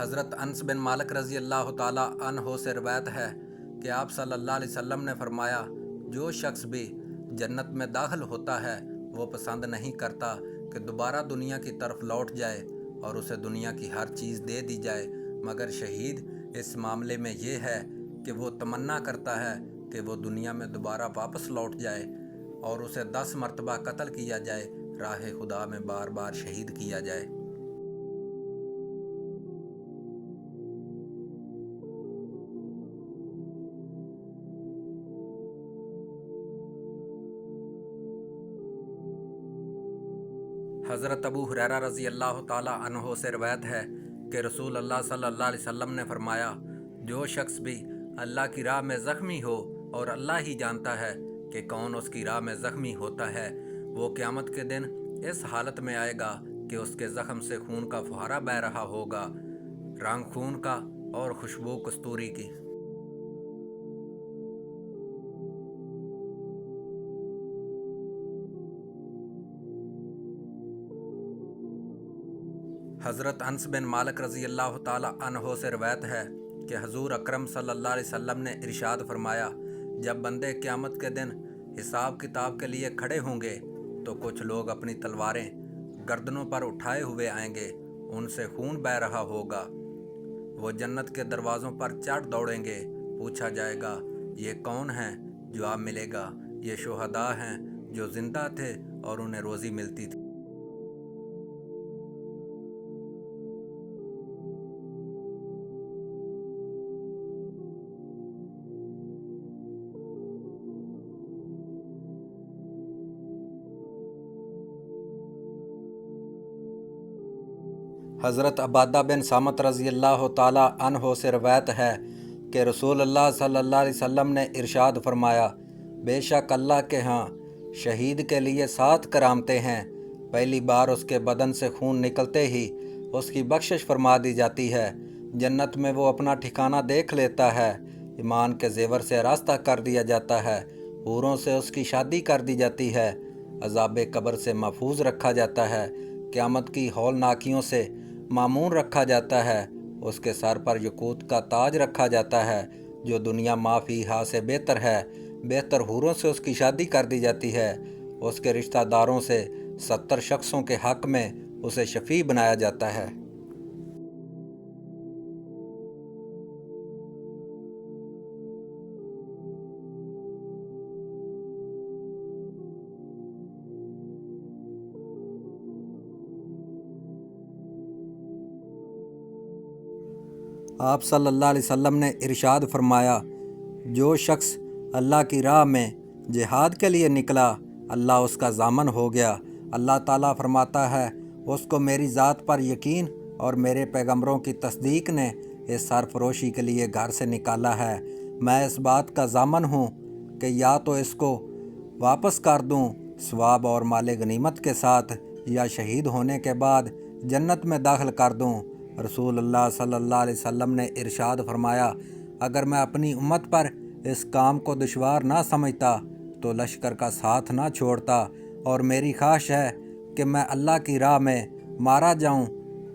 حضرت انس بن مالک رضی اللہ تعالی عنہ سے روایت ہے کہ آپ صلی اللہ علیہ وسلم نے فرمایا، جو شخص بھی جنت میں داخل ہوتا ہے وہ پسند نہیں کرتا کہ دوبارہ دنیا کی طرف لوٹ جائے اور اسے دنیا کی ہر چیز دے دی جائے، مگر شہید اس معاملے میں یہ ہے کہ وہ تمنا کرتا ہے کہ وہ دنیا میں دوبارہ واپس لوٹ جائے اور اسے 10 مرتبہ قتل کیا جائے، راہ خدا میں بار بار شہید کیا جائے۔ حضرت ابو ہریرہ رضی اللہ تعالی عنہ سے روایت ہے کہ رسول اللہ صلی اللہ علیہ وسلم نے فرمایا، جو شخص بھی اللہ کی راہ میں زخمی ہو اور اللہ ہی جانتا ہے کہ کون اس کی راہ میں زخمی ہوتا ہے، وہ قیامت کے دن اس حالت میں آئے گا کہ اس کے زخم سے خون کا فوارہ بہہ رہا ہوگا، رنگ خون کا اور خوشبو کستوری کی۔ حضرت انس بن مالک رضی اللہ تعالی عنہ سے روایت ہے کہ حضور اکرم صلی اللہ علیہ وسلم نے ارشاد فرمایا، جب بندے قیامت کے دن حساب کتاب کے لیے کھڑے ہوں گے تو کچھ لوگ اپنی تلواریں گردنوں پر اٹھائے ہوئے آئیں گے، ان سے خون بہہ رہا ہوگا، وہ جنت کے دروازوں پر چڑھ دوڑیں گے، پوچھا جائے گا، یہ کون ہیں؟ جواب ملے گا، یہ شہداء ہیں جو زندہ تھے اور انہیں روزی ملتی تھی۔ حضرت عبادہ بن صامت رضی اللہ تعالی عنہ سے روایت ہے کہ رسول اللہ صلی اللہ علیہ وسلم نے ارشاد فرمایا، بے شک اللہ کے ہاں شہید کے لیے 7 کرامتیں ہیں، پہلی بار اس کے بدن سے خون نکلتے ہی اس کی بخشش فرما دی جاتی ہے، جنت میں وہ اپنا ٹھکانہ دیکھ لیتا ہے، ایمان کے زیور سے راستہ کر دیا جاتا ہے، حوروں سے اس کی شادی کر دی جاتی ہے، عذاب قبر سے محفوظ رکھا جاتا ہے، قیامت کی ہولناکیوں سے معمون رکھا جاتا ہے، اس کے سر پر یاقوت کا تاج رکھا جاتا ہے جو دنیا ما فیہا سے بہتر ہے، بہتر حوروں سے اس کی شادی کر دی جاتی ہے، اس کے رشتہ داروں سے 70 شخصوں کے حق میں اسے شفیع بنایا جاتا ہے۔ آپ صلی اللہ علیہ وسلم نے ارشاد فرمایا، جو شخص اللہ کی راہ میں جہاد کے لیے نکلا اللہ اس کا ضامن ہو گیا، اللہ تعالیٰ فرماتا ہے، اس کو میری ذات پر یقین اور میرے پیغمبروں کی تصدیق نے اس سرفروشی کے لیے گھر سے نکالا ہے، میں اس بات کا ضامن ہوں کہ یا تو اس کو واپس کر دوں ثواب اور مال غنیمت کے ساتھ، یا شہید ہونے کے بعد جنت میں داخل کر دوں۔ رسول اللہ صلی اللہ علیہ وسلم نے ارشاد فرمایا، اگر میں اپنی امت پر اس کام کو دشوار نہ سمجھتا تو لشکر کا ساتھ نہ چھوڑتا، اور میری خواہش ہے کہ میں اللہ کی راہ میں مارا جاؤں،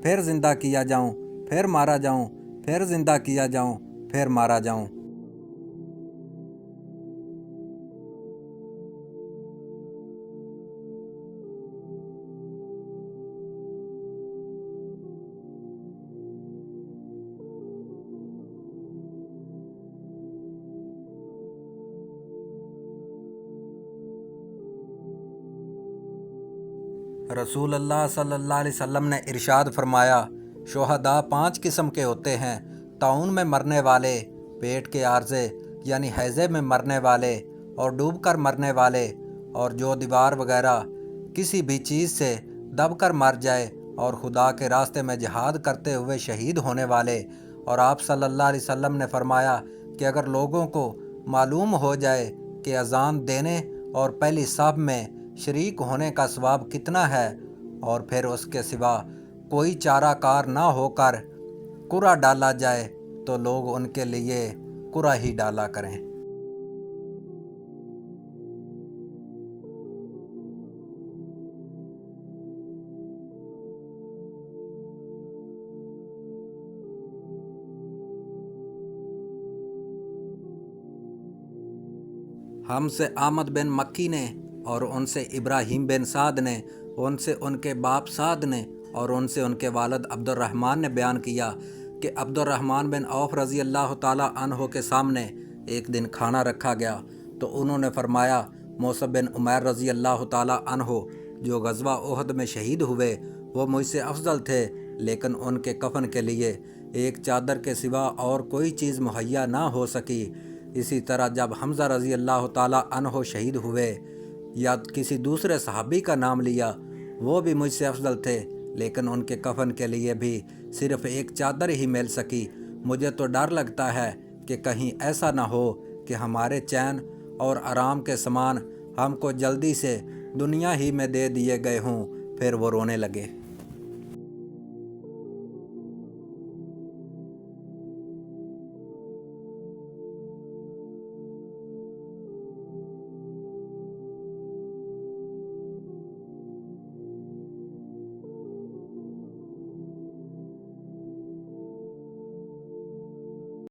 پھر زندہ کیا جاؤں، پھر مارا جاؤں، پھر زندہ کیا جاؤں، پھر مارا جاؤں۔ رسول اللہ صلی اللہ علیہ وسلم نے ارشاد فرمایا، شہداء 5 قسم کے ہوتے ہیں، طاعون میں مرنے والے، پیٹ کے عارضے یعنی ہیضے میں مرنے والے اور ڈوب کر مرنے والے، اور جو دیوار وغیرہ کسی بھی چیز سے دب کر مر جائے، اور خدا کے راستے میں جہاد کرتے ہوئے شہید ہونے والے۔ اور آپ صلی اللہ علیہ وسلم نے فرمایا کہ اگر لوگوں کو معلوم ہو جائے کہ اذان دینے اور پہلی صف میں شریک ہونے کا ثواب کتنا ہے، اور پھر اس کے سوا کوئی چارہ کار نہ ہو کر قرعہ ڈالا جائے تو لوگ ان کے لیے قرعہ ہی ڈالا کریں۔ ہم سے احمد بن مکی نے اور ان سے ابراہیم بن سعد نے، ان سے ان کے باپ سعد نے اور ان سے ان کے والد عبد الرحمن نے بیان کیا کہ عبد الرحمن بن عوف رضی اللہ تعالیٰ عنہ کے سامنے ایک دن کھانا رکھا گیا تو انہوں نے فرمایا، موصب بن عمیر رضی اللہ تعالیٰ عنہ جو غزوہ احد میں شہید ہوئے وہ مجھ سے افضل تھے، لیکن ان کے کفن کے لیے ایک چادر کے سوا اور کوئی چیز مہیا نہ ہو سکی۔ اسی طرح جب حمزہ رضی اللہ تعالیٰ عنہ شہید ہوئے یا کسی دوسرے صحابی کا نام لیا، وہ بھی مجھ سے افضل تھے، لیکن ان کے کفن کے لیے بھی صرف ایک چادر ہی مل سکی۔ مجھے تو ڈر لگتا ہے کہ کہیں ایسا نہ ہو کہ ہمارے چین اور آرام کے سامان ہم کو جلدی سے دنیا ہی میں دے دیے گئے ہوں۔ پھر وہ رونے لگے۔